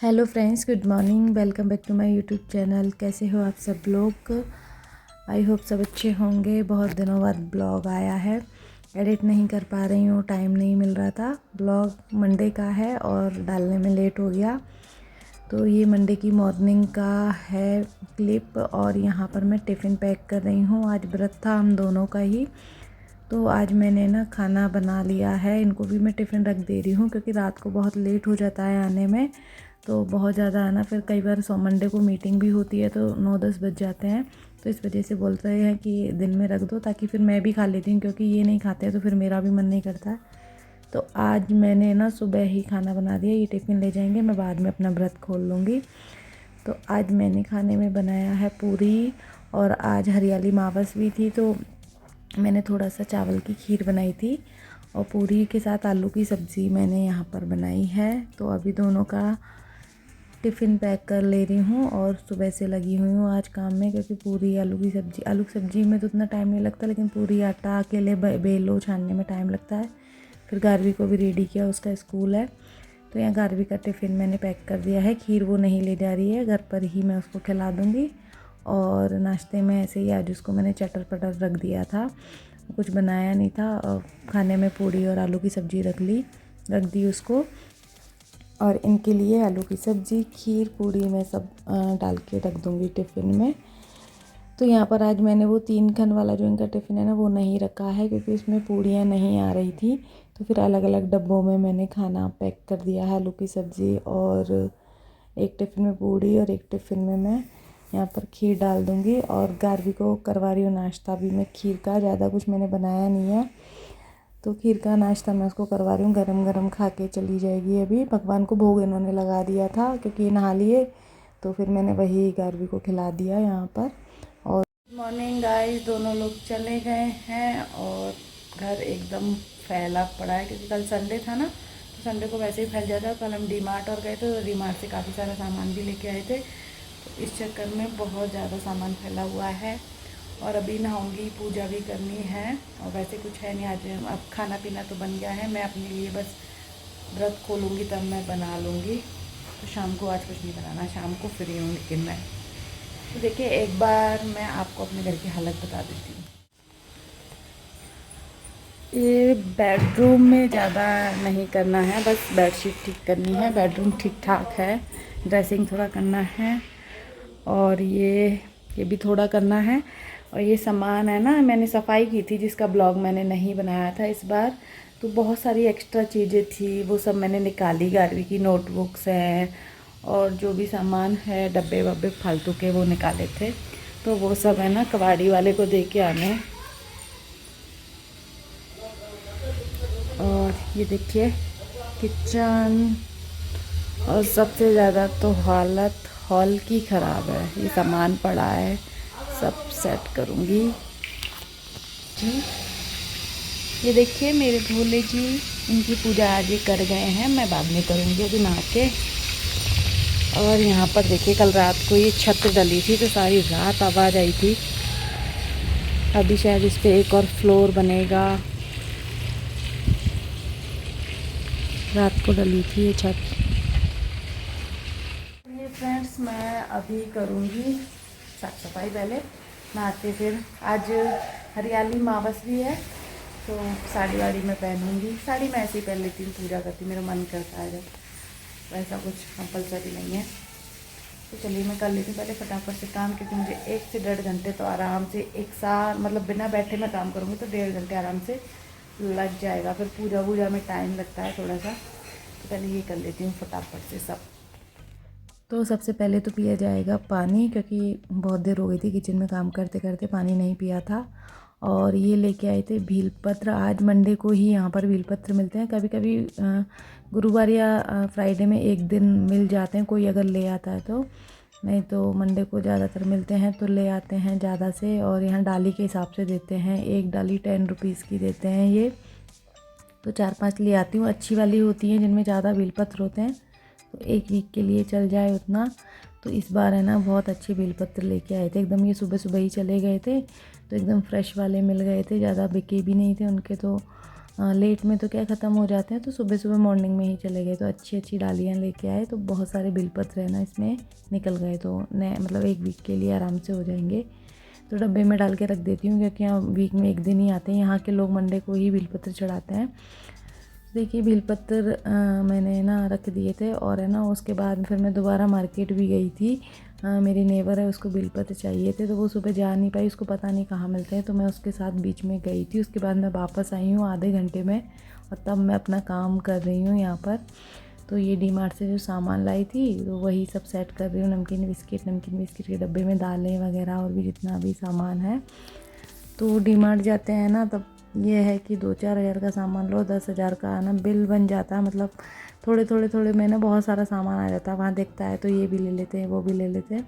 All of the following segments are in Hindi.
Hello friends, good morning. Welcome back to my YouTube channel. कैसे हो आप सब लोग? आई होप सब अच्छे होंगे। बहुत दिनों बाद ब्लॉग आया है। एडिट नहीं कर पा रही हूँ, टाइम नहीं मिल रहा था। ब्लॉग मंडे का है और डालने में लेट हो गया। तो ये मंडे की मॉर्निंग का है क्लिप और यहाँ पर मैं टिफ़िन पैक कर रही हूँ। आज व्रत था हम दोनों का ही। तो आज मैंने ना खाना बना लिया है। इनको भी मैं टिफ़िन रख दे रही हूँ क्योंकि रात को बहुत लेट हो जाता है आने में। तो बहुत ज़्यादा आना, फिर कई बार मंडे को मीटिंग भी होती है तो 9-10 बज जाते हैं। तो इस वजह से बोलते हैं कि दिन में रख दो ताकि फिर मैं भी खा लेती हूँ, क्योंकि ये नहीं खाते हैं तो फिर मेरा भी मन नहीं करता है। तो आज मैंने ना सुबह ही खाना बना दिया। ये टिफ़िन ले जाएंगे, मैं बाद में अपना व्रत खोल लूँगी। तो आज मैंने खाने में बनाया है पूरी, और आज हरियाली मावस भी थी तो मैंने थोड़ा सा चावल की खीर बनाई थी और पूरी के साथ आलू की सब्ज़ी मैंने यहाँ पर बनाई है। तो अभी दोनों का टिफ़िन पैक कर ले रही हूँ और सुबह से लगी हुई हूँ आज काम में, क्योंकि पूरी आलू की सब्ज़ी में तो उतना टाइम नहीं लगता, लेकिन पूरी आटा अकेले बेलो छानने में टाइम लगता है। फिर गारवी को भी रेडी किया, उसका स्कूल है। तो यहाँ गारवी का टिफ़िन मैंने पैक कर दिया है। खीर वो नहीं ले जा रही है, घर पर ही मैं उसको खिला दूँगी। और नाश्ते में ऐसे ही आज उसको मैंने चटर पटर रख दिया था, कुछ बनाया नहीं था। और खाने में पूड़ी और आलू की सब्ज़ी रख दी उसको। और इनके लिए आलू की सब्ज़ी, खीर, पूड़ी मैं सब डाल के रख दूँगी टिफ़िन में। तो यहाँ पर आज मैंने वो 3 खन वाला जो इनका टिफ़िन है ना, वो नहीं रखा है क्योंकि उसमें पूड़ियाँ नहीं आ रही थी। तो फिर अलग अलग डब्बों में मैंने खाना पैक कर दिया है। आलू की सब्ज़ी और एक टिफ़िन में पूड़ी और एक टिफ़िन में मैं यहाँ पर खीर डाल दूँगी। और गारवी को करवा रही हूँ नाश्ता भी मैं खीर का, ज़्यादा कुछ मैंने बनाया नहीं है। तो खीर का नाश्ता मैं उसको करवा रही हूँ, गरम गरम खा के चली जाएगी। अभी भगवान को भोग इन्होंने लगा दिया था क्योंकि नहा लिए, तो फिर मैंने वही गारवी को खिला दिया यहाँ पर। और मॉर्निंग गाइस, दोनों लोग चले गए हैं और घर एकदम फैला पड़ा है क्योंकि कल संडे था ना, तो संडे को वैसे ही फैल जाता है। कल हम डी मार्ट और गए थे, तो डी मार्ट से काफ़ी सारा सामान भी लेके आए थे। तो इस चक्कर में बहुत ज़्यादा सामान फैला हुआ है। और अभी नहाऊंगी, पूजा भी करनी है और वैसे कुछ है नहीं आज। अब खाना पीना तो बन गया है, मैं अपने लिए बस व्रत खोलूँगी तब मैं बना लूँगी। तो शाम को आज कुछ नहीं बनाना, शाम को फ्री हूँ। लेकिन मैं तो देखिए, एक बार मैं आपको अपने घर की हालत बता देती हूँ। ये बेडरूम में ज़्यादा नहीं करना है, बस बेडशीट ठीक करनी है। बेडरूम ठीक ठाक है, ड्रेसिंग थोड़ा करना है और ये भी थोड़ा करना है। और ये सामान है ना, मैंने सफाई की थी जिसका ब्लॉग मैंने नहीं बनाया था इस बार। तो बहुत सारी एक्स्ट्रा चीज़ें थी, वो सब मैंने निकाली। गारवी की नोटबुक्स हैं और जो भी सामान है, डब्बे वब्बे फालतू के, वो निकाले थे। तो वो सब है ना, कबाड़ी वाले को दे के आने हैं। और ये देखिए किचन, और सबसे ज़्यादा तो हालत हॉल की ख़राब है। ये सामान पड़ा है, सब सेट करूँगी जी। ये देखिए मेरे भोले जी, इनकी पूजा आज ये कर गए हैं, मैं बाद में करूँगी अभी नहा के। और यहाँ पर देखिए, कल रात को ये छत डली थी तो सारी रात आवाज़ आई थी। अभी शायद इस पर एक और फ्लोर बनेगा। रात को डली थी ये छत। ये फ्रेंड्स, मैं अभी करूँगी साफ सफाई, पहले नहाते। फिर आज हरियाली मावस भी है तो साड़ी वाड़ी मैं पहनूँगी। साड़ी मैं ऐसे ही पहन लेती हूँ, पूजा करती, मेरा मन करता है जब, वैसा कुछ कंपलसरी नहीं है। तो चलिए मैं कर लेती हूँ पहले फटाफट से काम, क्योंकि मुझे 1 से 1.5 घंटे तो आराम से, एक साथ मतलब बिना बैठे मैं काम करूँगी तो 1.5 घंटे आराम से लग जाएगा। फिर पूजा वूजा में टाइम लगता है थोड़ा सा, तो पहले ये कर लेती हूँ फटाफट से सब। तो सबसे पहले तो पिया जाएगा पानी, क्योंकि बहुत देर हो गई थी किचन में काम करते करते, पानी नहीं पिया था। और ये लेके आए थे भीलपत्र। आज मंडे को ही यहाँ पर भीलपत्र मिलते हैं, कभी कभी गुरुवार या फ्राइडे में एक दिन मिल जाते हैं, कोई अगर ले आता है तो। नहीं तो मंडे को ज़्यादातर मिलते हैं तो ले आते हैं ज़्यादा से। और यहाँ डाली के हिसाब से देते हैं, एक डाली 10 रुपीज़ की देते हैं ये। तो 4-5 ले आती हूँ, अच्छी वाली होती हैं जिनमें ज़्यादा बेलपत्र होते हैं, तो 1 वीक के लिए चल जाए उतना। तो इस बार है ना, बहुत अच्छे बेलपत्र लेके आए थे एकदम। ये सुबह सुबह ही चले गए थे तो एकदम फ्रेश वाले मिल गए थे, ज़्यादा बिके भी नहीं थे उनके। तो लेट में तो क्या ख़त्म हो जाते हैं, तो सुबह सुबह मॉर्निंग में ही चले गए। तो अच्छी अच्छी डालियाँ लेके आए, तो बहुत सारे बिलपत्र है ना इसमें निकल गए। तो नए मतलब 1 वीक के लिए आराम से हो जाएंगे। तो डब्बे में डाल के रख देती हूँ, क्योंकि यहाँ वीक में 1 दिन ही आते हैं। यहाँ के लोग मंडे को ही बिलपत्र चढ़ाते हैं। देखिए बेलपत्र मैंने ना रख दिए थे, और है ना उसके बाद फिर मैं दोबारा मार्केट भी गई थी। मेरी नेबर है, उसको बेलपत्र चाहिए थे, तो वो सुबह जा नहीं पाई, उसको पता नहीं कहाँ मिलते हैं। तो मैं उसके साथ बीच में गई थी। उसके बाद मैं वापस आई हूँ आधे घंटे में, और तब मैं अपना काम कर रही हूँ यहाँ पर। तो ये डी मार्ट से जो सामान लाई थी, तो वही सब सेट कर रही हूँ। नमकीन बिस्किट के डब्बे में दालें वगैरह और भी जितना भी सामान है। तो डी मार्ट जाते हैं ना, तब ये है कि 2-4 हज़ार का सामान लो, 10 हज़ार का ना बिल बन जाता है। मतलब थोड़े में ना बहुत सारा सामान आ जाता है। वहाँ देखता है तो ये भी ले लेते हैं, वो भी ले लेते हैं।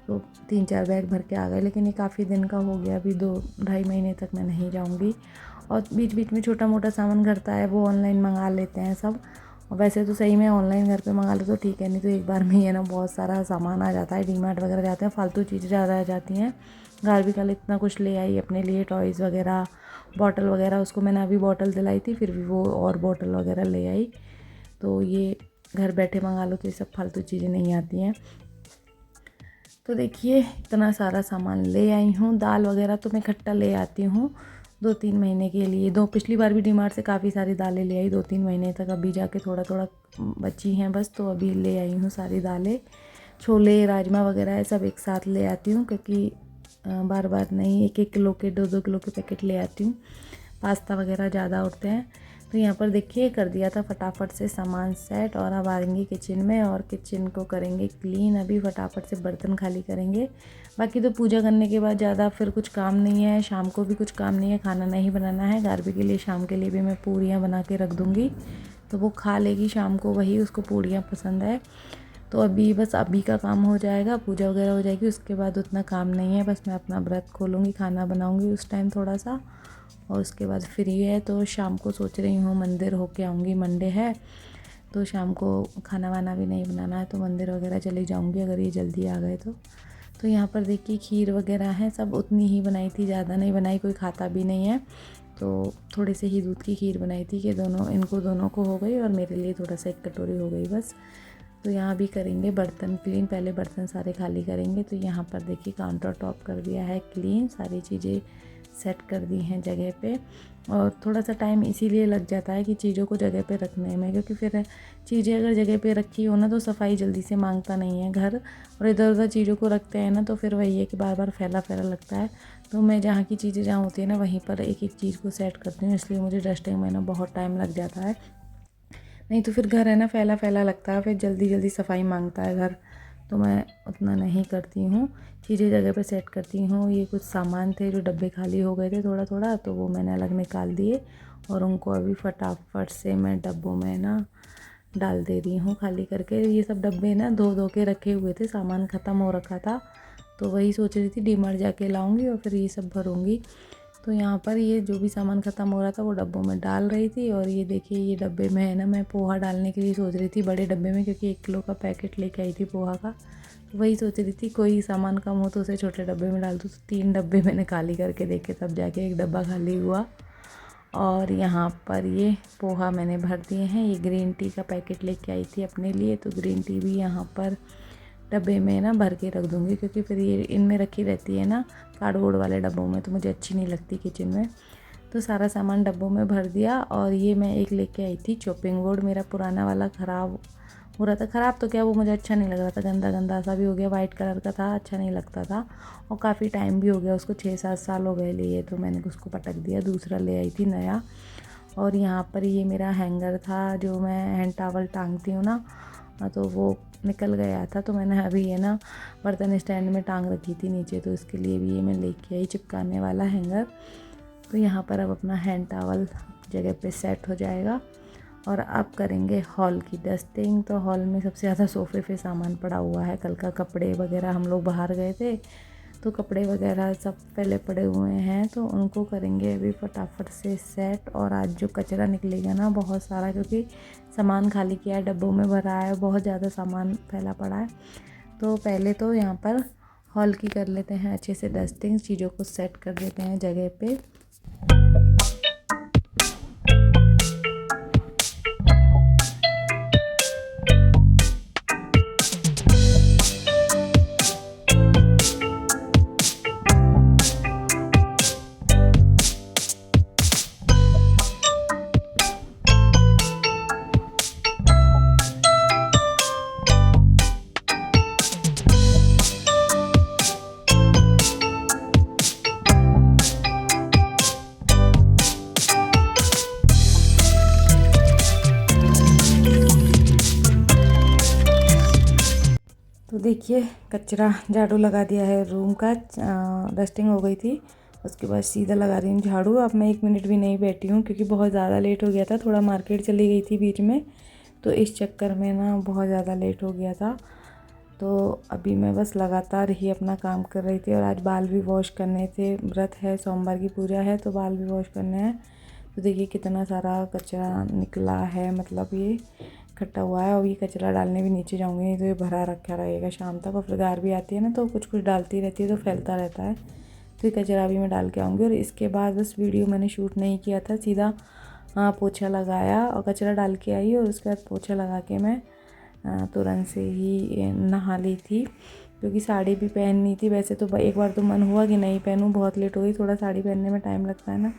तो 3-4 बैग भर के आ गए। लेकिन ये काफ़ी दिन का हो गया, अभी 2-2.5 महीने तक मैं नहीं जाऊँगी। और बीच बीच में छोटा मोटा सामान घर का है वो ऑनलाइन मंगा लेते हैं सब। और वैसे तो सही में ऑनलाइन घर पे मंगा लो तो ठीक है, नहीं तो एक बार में ही है ना बहुत सारा सामान आ जाता है। डी मार्ट वगैरह जाते हैं, फालतू चीज़ें ज़्यादा आ जाती हैं। घर भी कल इतना कुछ ले आई अपने लिए, टॉयज़ वगैरह, बॉटल वगैरह। उसको मैंने अभी बॉटल दिलाई थी, फिर भी वो और बॉटल वगैरह ले आई। तो ये घर बैठे मंगा लो तो ये सब फालतू चीज़ें नहीं आती हैं। तो देखिए इतना सारा सामान ले आई हूँ। दाल वगैरह तो मैं इकट्ठा ले आती हूँ 2-3 महीने के लिए। पिछली बार भी डी मार्ट से काफ़ी सारी दालें ले आई 2-3 महीने तक। अभी जाके थोड़ा थोड़ा बची हैं बस, तो अभी ले आई हूँ सारी दालें। छोले राजमा वगैरह है सब एक साथ ले आती हूँ, क्योंकि बार बार नहीं, 1-1 किलो के 2-2 किलो के पैकेट ले आती हूँ। पास्ता वगैरह ज़्यादा उठते हैं। तो यहाँ पर देखिए कर दिया था फटाफट से सामान सेट, और अब आएंगे किचन में और किचन को करेंगे क्लीन। अभी फटाफट से बर्तन खाली करेंगे। बाकी तो पूजा करने के बाद ज़्यादा फिर कुछ काम नहीं है। शाम को भी कुछ काम नहीं है, खाना नहीं बनाना है। गार्बी के लिए शाम के लिए भी मैं पूड़ियाँ बना के रख दूँगी, तो वो खा लेगी शाम को, वही उसको पूड़ियाँ पसंद है। तो अभी बस अभी का काम हो जाएगा, पूजा वगैरह हो जाएगी, उसके बाद उतना काम नहीं है। बस मैं अपना व्रत खोलूँगी, खाना बनाऊँगी उस टाइम थोड़ा सा, और उसके बाद फ्री है। तो शाम को सोच रही हूँ मंदिर होके आऊँगी, मंडे है तो शाम को खाना वाना भी नहीं बनाना है, तो मंदिर वगैरह चली जाऊँगी अगर ये जल्दी आ गए तो। तो यहाँ पर देखिए खीर वगैरह है, सब उतनी ही बनाई थी, ज़्यादा नहीं बनाई, कोई खाता भी नहीं है। तो थोड़े से ही दूध की खीर बनाई थी कि इनको दोनों को हो गई, और मेरे लिए थोड़ा सा 1 कटोरी हो गई बस। तो यहाँ भी करेंगे बर्तन क्लीन, पहले बर्तन सारे खाली करेंगे। तो यहाँ पर देखिए काउंटर टॉप कर दिया है क्लीन, सारी चीज़ें सेट कर दी हैं जगह पे। और थोड़ा सा टाइम इसीलिए लग जाता है कि चीज़ों को जगह पे रखने में, क्योंकि फिर चीज़ें अगर जगह पे रखी हो ना तो सफाई जल्दी से मांगता नहीं है घर। और इधर उधर चीज़ों को रखते हैं ना तो फिर वही है कि बार बार फैला फैला लगता है। तो मैं जहाँ की चीज़ें जहाँ होती है ना वहीं पर एक एक चीज़ को सेट करती हूँ, इसलिए मुझे डस्टिंग में ना बहुत टाइम लग जाता है। नहीं तो फिर घर है ना फैला फैला लगता है, फिर जल्दी जल्दी सफाई मांगता है घर। तो मैं उतना नहीं करती हूँ, चीज़ें जगह पे सेट करती हूँ। ये कुछ सामान थे जो डब्बे खाली हो गए थे थोड़ा थोड़ा, तो वो मैंने अलग निकाल दिए, और उनको अभी फटाफट से मैं डब्बों में ना डाल दे रही हूँ खाली करके। ये सब डब्बे ना धो धो के रखे हुए थे, सामान ख़त्म हो रखा था, तो वही सोच रही थी डी मार्ट जाके लाऊंगी और फिर ये सब भरूंगी। तो यहाँ पर ये जो भी सामान ख़त्म हो रहा था वो डब्बों में डाल रही थी। और ये देखिए ये डब्बे में है ना, मैं पोहा डालने के लिए सोच रही थी बड़े डब्बे में, क्योंकि 1 किलो का पैकेट लेके आई थी पोहा का। तो वही सोच रही थी कोई सामान कम हो तो उसे छोटे डब्बे में डाल दूँ। तो 3 डब्बे मैंने खाली करके देखे, तब जाके 1 डब्बा खाली हुआ। और यहाँ पर ये पोहा मैंने भर दिए हैं। ये ग्रीन टी का पैकेट लेके आई थी अपने लिए, तो ग्रीन टी भी यहाँ पर डब्बे में ना भर के रख दूँगी, क्योंकि फिर ये इनमें रखी रहती है ना कार्डबोर्ड वाले डब्बों में, तो मुझे अच्छी नहीं लगती किचन में। तो सारा सामान डब्बों में भर दिया। और ये मैं एक लेके आई थी चॉपिंग बोर्ड, मेरा पुराना वाला ख़राब हो रहा था। ख़राब तो क्या, वो मुझे अच्छा नहीं लग रहा था, गंदा गंदा सा भी हो गया, वाइट कलर का था, अच्छा नहीं लगता था। और काफ़ी टाइम भी हो गया उसको, 6-7 साल हो गए लिए, तो मैंने उसको पटक दिया, दूसरा ले आई थी नया। और यहाँ पर ये मेरा हैंगर था जो मैं हैंड टावल टांगती हूँ ना, तो वो निकल गया था, तो मैंने अभी ये ना बर्तन स्टैंड में टांग रखी थी नीचे, तो इसके लिए भी ये मैं लेके आई चिपकाने वाला हैंगर। तो यहाँ पर अब अपना हैंड टावल जगह पे सेट हो जाएगा। और अब करेंगे हॉल की डस्टिंग। तो हॉल में सबसे ज़्यादा सोफ़े पे सामान पड़ा हुआ है, कल का कपड़े वगैरह, हम लोग बाहर गए थे तो कपड़े वगैरह सब पहले पड़े हुए हैं, तो उनको करेंगे अभी फटाफट से सेट। और आज जो कचरा निकलेगा ना बहुत सारा, क्योंकि सामान खाली किया है, डब्बों में भरा है, बहुत ज़्यादा सामान फैला पड़ा है। तो पहले तो यहाँ पर हॉल की कर लेते हैं अच्छे से डस्टिंग, चीज़ों को सेट कर देते हैं जगह पे। देखिए कचरा झाड़ू लगा दिया है रूम का, डस्टिंग हो गई थी। उसके बाद सीधा लगा रही हूँ झाड़ू। अब मैं 1 मिनट भी नहीं बैठी हूँ क्योंकि बहुत ज़्यादा लेट हो गया था, थोड़ा मार्केट चली गई थी बीच में, तो इस चक्कर में ना बहुत ज़्यादा लेट हो गया था। तो अभी मैं बस लगातार ही अपना काम कर रही थी। और आज बाल भी वॉश करने थे, व्रत है, सोमवार की पूजा है, तो बाल भी वॉश करने हैं। तो देखिए कितना सारा कचरा निकला है, मतलब ये इकट्ठा हुआ है। और ये कचरा डालने भी नीचे जाऊँगी, नहीं तो ये भरा रखा रहेगा शाम तक। और फिर गार भी आती है ना, तो कुछ कुछ डालती रहती है तो फैलता रहता है। तो ये कचरा भी मैं डाल के आऊँगी। और इसके बाद बस वीडियो मैंने शूट नहीं किया था, सीधा पोछा लगाया और कचरा डाल के आई। और उसके बाद पोछा लगा के मैं तुरंत से ही नहा ली थी, क्योंकि साड़ी भी पहननी थी। वैसे तो एक बार तो मन हुआ कि नहीं पहनूं, बहुत लेट हो गई, थोड़ा साड़ी पहनने में टाइम लगता है ना।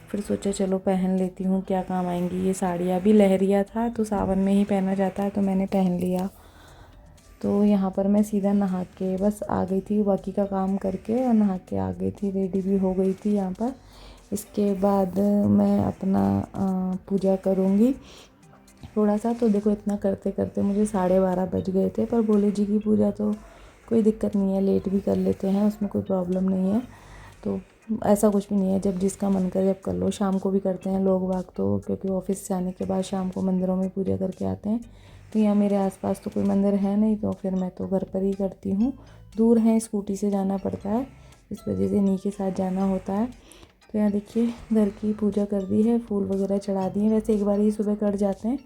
फिर सोचा चलो पहन लेती हूँ, क्या काम आएंगी ये साड़ियाँ। भी लहरिया था तो सावन में ही पहना जाता है, तो मैंने पहन लिया। तो यहाँ पर मैं सीधा नहा के बस आ गई थी, बाकी का काम करके और नहा के आ गई थी, रेडी भी हो गई थी यहाँ पर। इसके बाद मैं अपना पूजा करूँगी थोड़ा सा। तो देखो इतना करते करते मुझे 12:30 बज गए थे। पर भोले जी की पूजा तो कोई दिक्कत नहीं है, लेट भी कर लेते हैं, उसमें कोई प्रॉब्लम नहीं है। तो ऐसा कुछ भी नहीं है, जब जिसका मन करे जब कर लो। शाम को भी करते हैं लोग बाग तो, क्योंकि ऑफिस से आने के बाद शाम को मंदिरों में पूजा करके आते हैं। तो यहाँ मेरे आसपास तो कोई मंदिर है नहीं, तो फिर मैं तो घर पर ही करती हूँ। दूर है, स्कूटी से जाना पड़ता है, इस वजह से इन्हीं के साथ जाना होता है। तो यहाँ देखिए घर की पूजा कर दी है, फूल वगैरह चढ़ा दिए। वैसे एक बार ही सुबह कर जाते हैं,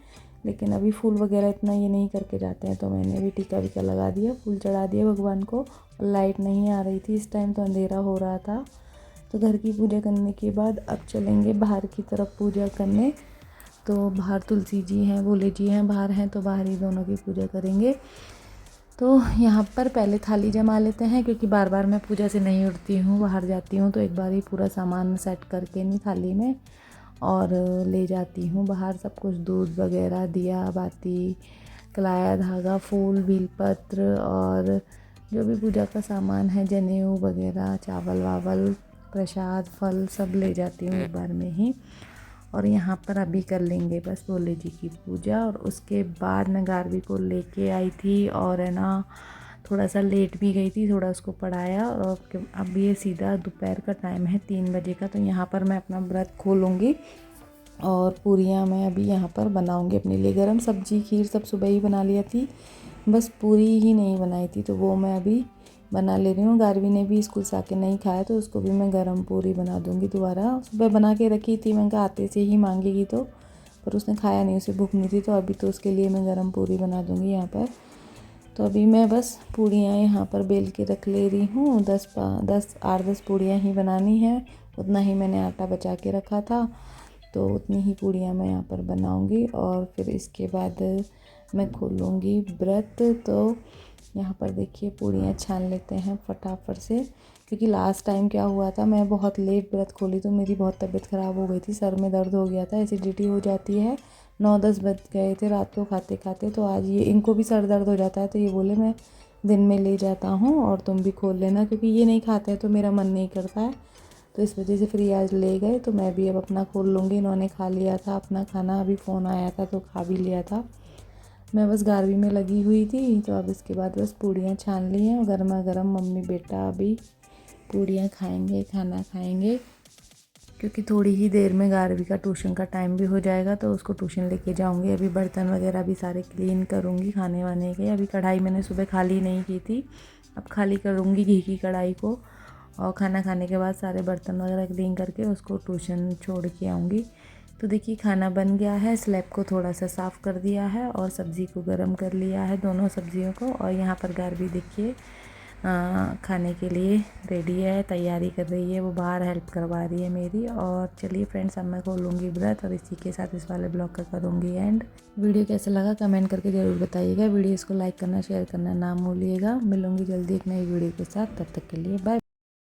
लेकिन अभी फूल वगैरह इतना ये नहीं करके जाते हैं, तो मैंने भी टीका वीका लगा दिया, फूल चढ़ा दिया भगवान को। लाइट नहीं आ रही थी इस टाइम, तो अंधेरा हो रहा था। तो घर की पूजा करने के बाद अब चलेंगे बाहर की तरफ पूजा करने। तो बाहर तुलसी जी हैं, भोले जी हैं, बाहर हैं, तो बाहर ही दोनों की पूजा करेंगे। तो यहाँ पर पहले थाली जमा लेते हैं, क्योंकि बार बार मैं पूजा से नहीं उठती हूँ, बाहर जाती हूँ, तो एक बार ही पूरा सामान सेट करके नहीं थाली में और ले जाती हूँ बाहर। सब कुछ दूध वगैरह, दिया बाती, कलाया, धागा, फूल, बेलपत्र और जो भी पूजा का सामान है, जनेऊ वगैरह, चावल वावल, प्रसाद, फल सब ले जाती हूँ एक बार में ही। और यहाँ पर अभी कर लेंगे बस भोले जी की पूजा। और उसके बाद मैं गारवी को लेके आई थी, और है ना थोड़ा सा लेट भी गई थी, थोड़ा उसको पढ़ाया। और अब ये सीधा दोपहर का टाइम है 3 बजे का, तो यहाँ पर मैं अपना व्रत खोलूँगी। और पूरियाँ मैं अभी यहाँ पर बनाऊँगी अपने लिए गरम। सब्जी खीर सब सुबह ही बना लिया थी, बस पूरी ही नहीं बनाई थी, तो वो मैं अभी बना ले रही हूँ। गारवी ने भी स्कूल से आके नहीं खाया, तो उसको भी मैं गरम पूरी बना दूँगी दोबारा। सुबह बना के रखी थी, मैं कहा आते से ही मांगेगी तो, पर उसने खाया नहीं, उसे भूख नहीं थी, तो अभी तो उसके लिए मैं गरम पूरी बना दूँगी यहाँ पर। तो अभी मैं बस पूड़ियाँ यहाँ पर बेल के रख ले रही हूँ। 8-10 पूड़ियाँ ही बनानी है, उतना ही मैंने आटा बचा के रखा था, तो उतनी ही पूड़ियाँ मैं यहाँ पर बनाऊँगी। और फिर इसके बाद मैं खोलूँगी व्रत। तो यहाँ पर देखिए पूड़ियाँ छान लेते हैं फटाफट से, क्योंकि लास्ट टाइम क्या हुआ था, मैं बहुत लेट व्रत खोली तो मेरी बहुत तबीयत ख़राब हो गई थी, सर में दर्द हो गया था, एसिडिटी हो जाती है। 9-10 बज गए थे रात को खाते खाते। तो आज ये इनको भी सर दर्द हो जाता है, तो ये बोले मैं दिन में ले जाता हूँ और तुम भी खोल लेना, क्योंकि ये नहीं खाते हैं तो मेरा मन नहीं करता है। तो इस वजह से फिर ये आज ले गए, तो मैं भी अब अपना खोल लूँगी। इन्होंने खा लिया था अपना खाना, अभी फ़ोन आया था तो खा भी लिया था। मैं बस गारवी में लगी हुई थी, तो अब इसके बाद बस पूड़ियाँ छान ली हैं और गर्मा गर्म मम्मी बेटा अभी पूड़ियाँ खाएंगे, खाना खाएंगे, क्योंकि थोड़ी ही देर में गारवी का ट्यूशन का टाइम भी हो जाएगा, तो उसको ट्यूशन लेके जाऊंगी। अभी बर्तन वगैरह भी सारे क्लीन करूंगी खाने वाने के। अभी कढ़ाई मैंने सुबह खाली नहीं की थी, अब खाली करूंगी घी की कढ़ाई को। और खाना खाने के बाद सारे बर्तन वगैरह क्लीन करके उसको ट्यूशन छोड़ के आऊँगी। तो देखिए खाना बन गया है, स्लैब को थोड़ा सा साफ़ कर दिया है और सब्ज़ी को गर्म कर लिया है, दोनों सब्जियों को। और यहाँ पर गारवी देखिए खाने के लिए रेडी है, तैयारी कर रही है, वो बाहर हेल्प करवा रही है मेरी। और चलिए फ्रेंड्स, अब मैं खोलूँगी व्रत और इसी के साथ इस वाले ब्लॉग का करूँगी एंड। वीडियो कैसा लगा कमेंट करके ज़रूर बताइएगा। वीडियो को लाइक करना, शेयर करना ना भूलिएगा। मिलूँगी जल्दी एक नई वीडियो के साथ, तब तक के लिए बाय।